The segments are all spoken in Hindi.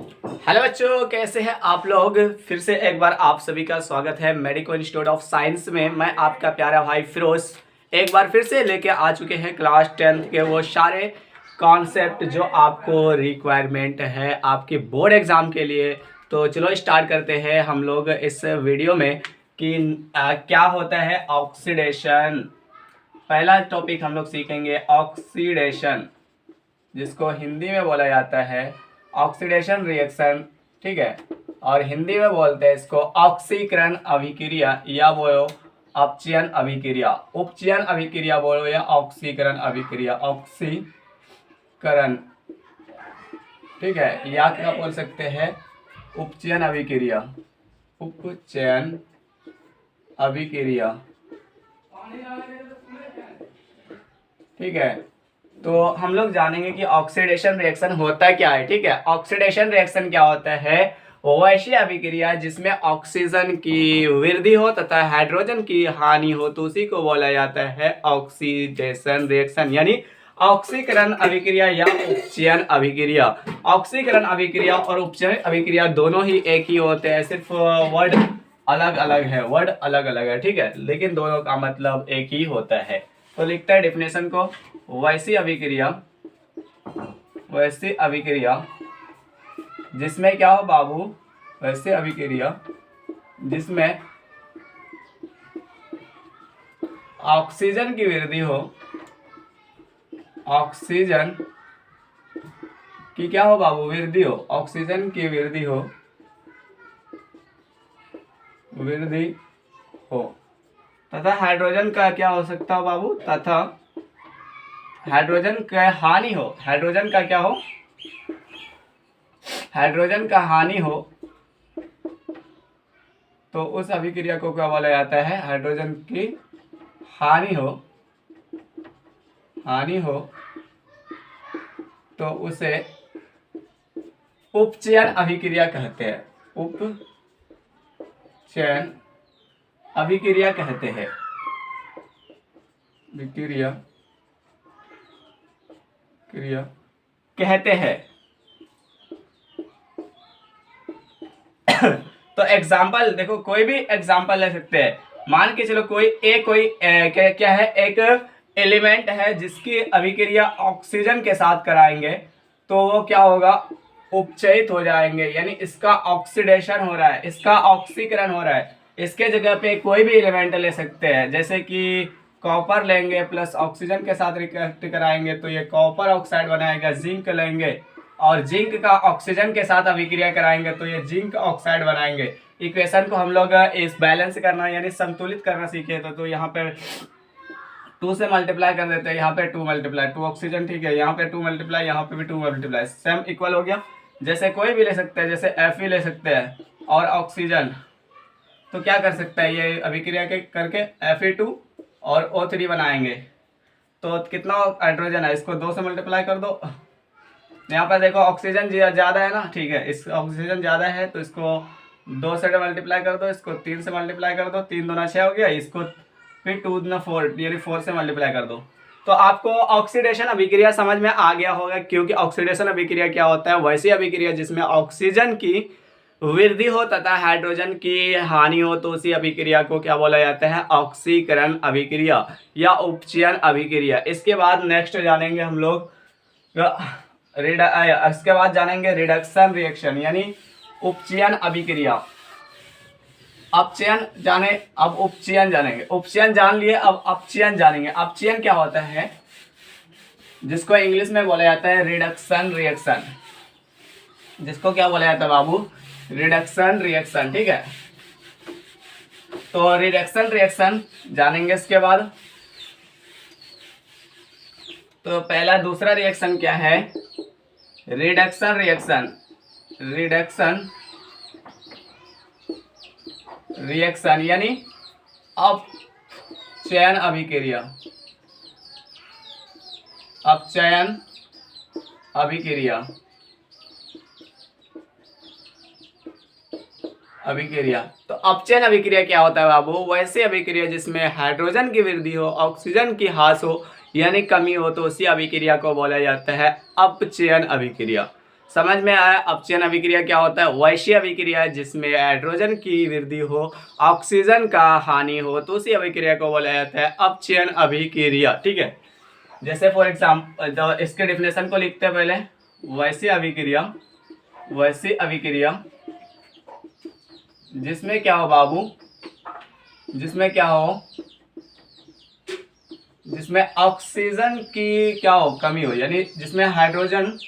हेलो बच्चों, कैसे हैं आप लोग। फिर से एक बार आप सभी का स्वागत है मेडिकल इंस्टीट्यूट ऑफ साइंस में। मैं आपका प्यारा भाई फिरोज एक बार फिर से लेके आ चुके हैं क्लास 10th के वो सारे कॉन्सेप्ट जो आपको रिक्वायरमेंट है आपके बोर्ड एग्जाम के लिए। तो चलो स्टार्ट करते हैं हम लोग इस वीडियो में कि क्या होता है ऑक्सीडेशन। पहला टॉपिक हम लोग सीखेंगे ऑक्सीडेशन, जिसको हिंदी में बोला जाता है ऑक्सीडेशन रिएक्शन, ठीक है। और हिंदी में बोलते हैं इसको ऑक्सीकरण अभिक्रिया या बोलो अपचयन अभिक्रिया। उपचयन अभिक्रिया बोलो या ऑक्सीकरण अभिक्रिया, ऑक्सीकरण, ठीक है। या क्या बोल सकते हैं उपचयन अभिक्रिया, उपचयन अभिक्रिया, ठीक है। तो हम लोग जानेंगे कि ऑक्सीडेशन रिएक्शन होता क्या है, ठीक है। ऑक्सीडेशन रिएक्शन क्या होता है, वो ऐसी अभिक्रिया जिसमें ऑक्सीजन की वृद्धि हो तथा हाइड्रोजन की हानि हो, तो उसी को बोला जाता है ऑक्सीडेशन रिएक्शन, यानी ऑक्सीकरण अभिक्रिया या उपचयन अभिक्रिया। ऑक्सीकरण अभिक्रिया और उपचयन अभिक्रिया दोनों ही एक ही होते हैं, सिर्फ वर्ड अलग अलग है, वर्ड अलग अलग है, ठीक है, लेकिन दोनों का मतलब एक ही होता है। तो लिखता है डेफिनेशन को, वैसी अभिक्रिया, वैसी अभिक्रिया जिसमें क्या हो बाबू, वैसी अभिक्रिया जिसमें ऑक्सीजन की वृद्धि हो, ऑक्सीजन की क्या हो बाबू, वृद्धि हो, ऑक्सीजन की वृद्धि हो, वृद्धि हो तथा हाइड्रोजन का क्या हो सकता हो बाबू, तथा हाइड्रोजन का हानि हो, हाइड्रोजन का क्या हो, हाइड्रोजन का हानि हो, तो उस अभिक्रिया को क्या बोला जाता है, हाइड्रोजन की हानि हो, हानि हो तो उसे उपचयन अभिक्रिया कहते हैं, उपचयन अभिक्रिया कहते हैं, अभिक्रिया क्रिया कहते हैं। तो एग्जाम्पल देखो, कोई भी एग्जाम्पल ले सकते हैं। मान के चलो कोई क्या है, एक एलिमेंट है जिसकी अभिक्रिया ऑक्सीजन के साथ कराएंगे तो वो क्या होगा, उपचयित हो जाएंगे, यानी इसका ऑक्सीडेशन हो रहा है, इसका ऑक्सीकरण हो रहा है। इसके जगह पे कोई भी एलिमेंट ले सकते हैं, जैसे कि कॉपर लेंगे प्लस ऑक्सीजन के साथ रिएक्ट कराएंगे तो ये कॉपर ऑक्साइड बनाएगा। जिंक लेंगे और जिंक का ऑक्सीजन के साथ अभिक्रिया कराएंगे तो ये जिंक ऑक्साइड बनाएंगे। इक्वेशन को हम लोग इस बैलेंस करना यानी संतुलित करना सीखे तो यहाँ पे 2 से मल्टीप्लाई कर देते हैं, यहाँ पे 2 मल्टीप्लाई 2 ऑक्सीजन, ठीक है, यहाँ पे 2 मल्टीप्लाई, यहाँ पे भी 2 मल्टीप्लाई, सेम इक्वल हो गया। जैसे कोई भी ले सकते हैं, जैसे Fe ले सकते हैं और ऑक्सीजन, तो क्या कर सकते हैं, ये अभिक्रिया के करके Fe2 और O3 बनाएंगे। तो कितना हाइड्रोजन है, इसको 2 से मल्टीप्लाई कर दो। यहाँ पर देखो ऑक्सीजन ज़्यादा है ना, ठीक है, इस ऑक्सीजन ज़्यादा है तो इसको 2 से मल्टीप्लाई कर दो, इसको 3 से मल्टीप्लाई कर दो, 3 दूना 6 हो गया, इसको फिर 2 दूना 4 यानी 4 से मल्टीप्लाई कर दो। तो आपको ऑक्सीडेशन अभिक्रिया समझ में आ गया होगा, क्योंकि ऑक्सीडेशन अभिक्रिया क्या होता है, वैसी अभिक्रिया जिसमें ऑक्सीजन की वृद्धि हो तथा हाइड्रोजन की हानि हो, तो उसी अभिक्रिया को क्या बोला जाता है, ऑक्सीकरण अभिक्रिया या उपचयन अभिक्रिया। इसके बाद नेक्स्ट जानेंगे हम लोग इसके बाद जानेंगे रिडक्शन रिएक्शन, यानी उपचयन अभिक्रिया। अपचयन जाने, अब उपचयन जानेंगे, उपचयन जान लिए, अब अपचयन जानेंगे। अपचयन क्या होता है, जिसको इंग्लिश में बोला जाता है रिडक्शन रिएक्शन, जिसको क्या बोला जाता है बाबू, रिडक्शन रिएक्शन, ठीक है। तो रिडक्शन रिएक्शन जानेंगे इसके बाद। तो पहला दूसरा रिएक्शन क्या है, रिडक्शन रिएक्शन, रिडक्शन रिएक्शन यानी अपचयन अभिक्रिया, अपचयन अभिक्रिया, अभिक्रिया। तो अपचयन अभिक्रिया क्या होता है बाबू, वैसे अभिक्रिया जिसमें हाइड्रोजन की वृद्धि हो, ऑक्सीजन की ह्रास हो यानी कमी हो, तो उसी अभिक्रिया को बोला जाता है अपचयन अभिक्रिया। समझ में आया अपचयन अभिक्रिया क्या होता है? वैश्य अभिक्रिया जिसमें हाइड्रोजन की वृद्धि हो, ऑक्सीजन का हानि हो, तो उसी अभिक्रिया को बोला जाता है अपचयन अभिक्रिया। ठीक है, जैसे फॉर एग्जाम्पल इसके डिफिनेशन को लिखते हैं पहले। वैश्य अभिक्रिया, वैश्य अभिक्रिया जिसमें क्या हो बाबू, जिसमें क्या हो, जिसमें ऑक्सीजन की क्या हो, कमी हो, यानी जिसमें हाइड्रोजन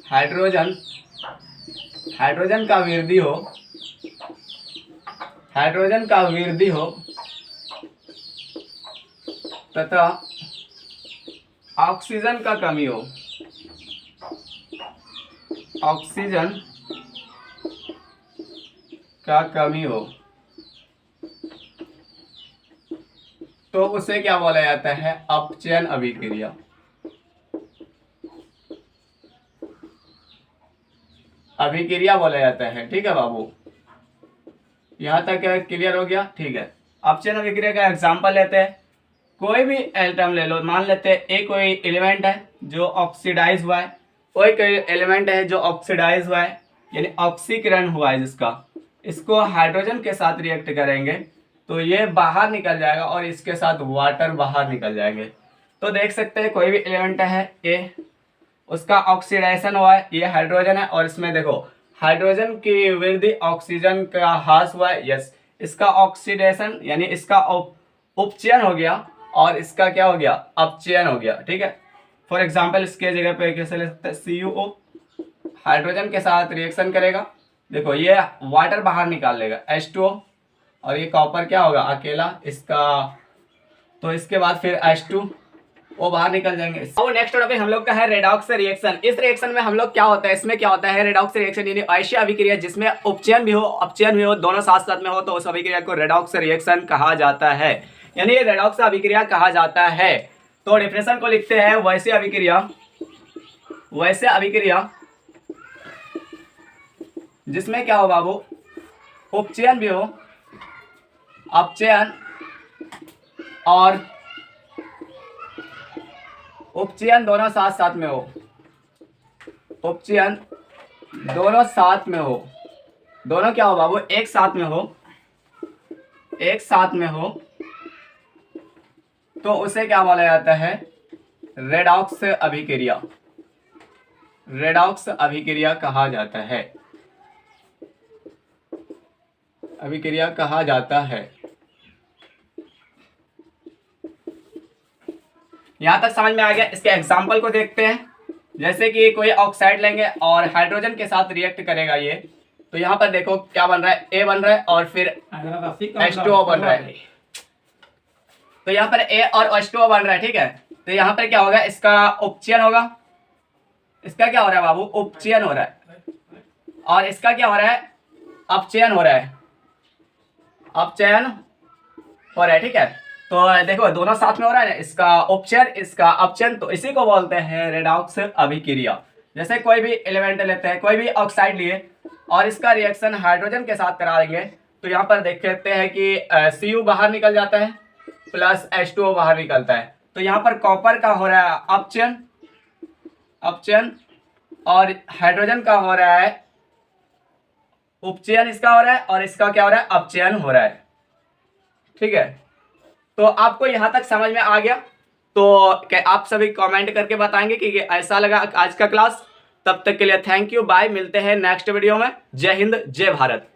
हाइड्रोजन हाइड्रोजन का वृद्धि हो, हाइड्रोजन का वृद्धि हो तथा ऑक्सीजन का कमी हो, ऑक्सीजन का कमी हो, तो उसे क्या बोला जाता है? अपचयन अभिक्रिया। अभिक्रिया बोला जाता है। ठीक है बाबू, यहाँ तक क्लियर हो गया? ठीक है, अपचयन अभिक्रिया का एग्जांपल लेते हैं। कोई भी एटम ले लो, मान लेते हैं ए कोई एलिमेंट है जो ऑक्सीडाइज हुआ है, कोई एलिमेंट है जो ऑक्सीडाइज हुआ है यानी ऑक्सीकरण हुआ है जिसका, इसको हाइड्रोजन के साथ रिएक्ट करेंगे तो ये बाहर निकल जाएगा और इसके साथ वाटर बाहर निकल जाएंगे। तो देख सकते हैं कोई भी एलिमेंट है ए, उसका ऑक्सीडेशन हुआ है, ये हाइड्रोजन है, और इसमें देखो हाइड्रोजन की वृद्धि, ऑक्सीजन का ह्रास हुआ है। यस, इसका ऑक्सीडेशन यानी इसका उपचयन हो गया और इसका क्या हो गया? अपचयन हो गया। ठीक है, फॉर एग्जाम्पल इसके जगह पे कैसे ले सकते हैं? CuO हाइड्रोजन के साथ रिएक्शन करेगा, देखो ये वाटर बाहर निकाल लेगा H2O, और ये कॉपर क्या होगा? अकेला इसका, तो इसके बाद फिर H2O बाहर निकल जाएंगे। और नेक्स्ट टॉपिक हम लोग का है रेडॉक्स रिएक्शन। इस रिएक्शन में हम लोग क्या होता है, इसमें क्या होता है? रेडॉक्स रिएक्शन यानी वैश्य अभिक्रिया जिसमें उपचयन भी हो अपचयन भी हो, दोनों साथ साथ में हो, तो उस अभिक्रिया को रेडॉक्स रिएक्शन कहा जाता है, यानी ये रेडॉक्स अभिक्रिया कहा जाता है। तो डेफिनेशन को लिखते हैं। वैश्य अभिक्रिया, वैश्य अभिक्रिया जिसमें क्या हो बाबू? उपचयन भी हो, अपचयन और उपचयन दोनों साथ साथ में हो, उपचयन दोनों साथ में हो, दोनों क्या हो बाबू? एक साथ में हो, एक साथ में हो, तो उसे क्या बोला जाता है? रेडॉक्स अभिक्रिया, रेडॉक्स अभिक्रिया कहा जाता है, अभिक्रिया कहा जाता है। यहां तक समझ में आ गया? इसके एग्जाम्पल को देखते हैं। जैसे कि कोई ऑक्साइड लेंगे और हाइड्रोजन के साथ रिएक्ट करेगा ये, तो यहाँ पर देखो क्या बन रहा है? A बन रहा है और फिर H2O बन रहा है। तो यहाँ पर A और H2O बन रहा है। ठीक है, तो यहाँ पर क्या होगा? इसका उपचयन होगा, इसका क्या हो रहा है बाबू? उपचयन हो रहा है, और इसका क्या हो रहा है? अपचयन हो रहा है, अपचयन हो रहा है। ठीक है, तो देखो दोनों साथ में हो रहा है ना, इसका उपचयन इसका अपचयन, तो इसी को बोलते हैं रेडॉक्स अभिक्रिया। जैसे कोई भी एलिमेंट लेते हैं, कोई भी ऑक्साइड लिए और इसका रिएक्शन हाइड्रोजन के साथ करा देंगे, तो यहाँ पर देख सकते हैं कि Cu बाहर निकल जाता है प्लस H2O बाहर निकलता है। तो यहाँ पर कॉपर का हो रहा है अपचयन, अपचयन, और हाइड्रोजन का हो रहा है उपचयन, इसका हो रहा है, और इसका क्या हो रहा है? अपचयन हो रहा है। ठीक है, तो आपको यहां तक समझ में आ गया? तो क्या आप सभी कमेंट करके बताएंगे कि ऐसा लगा आज का क्लास? तब तक के लिए थैंक यू, बाय, मिलते हैं नेक्स्ट वीडियो में। जय हिंद, जय भारत।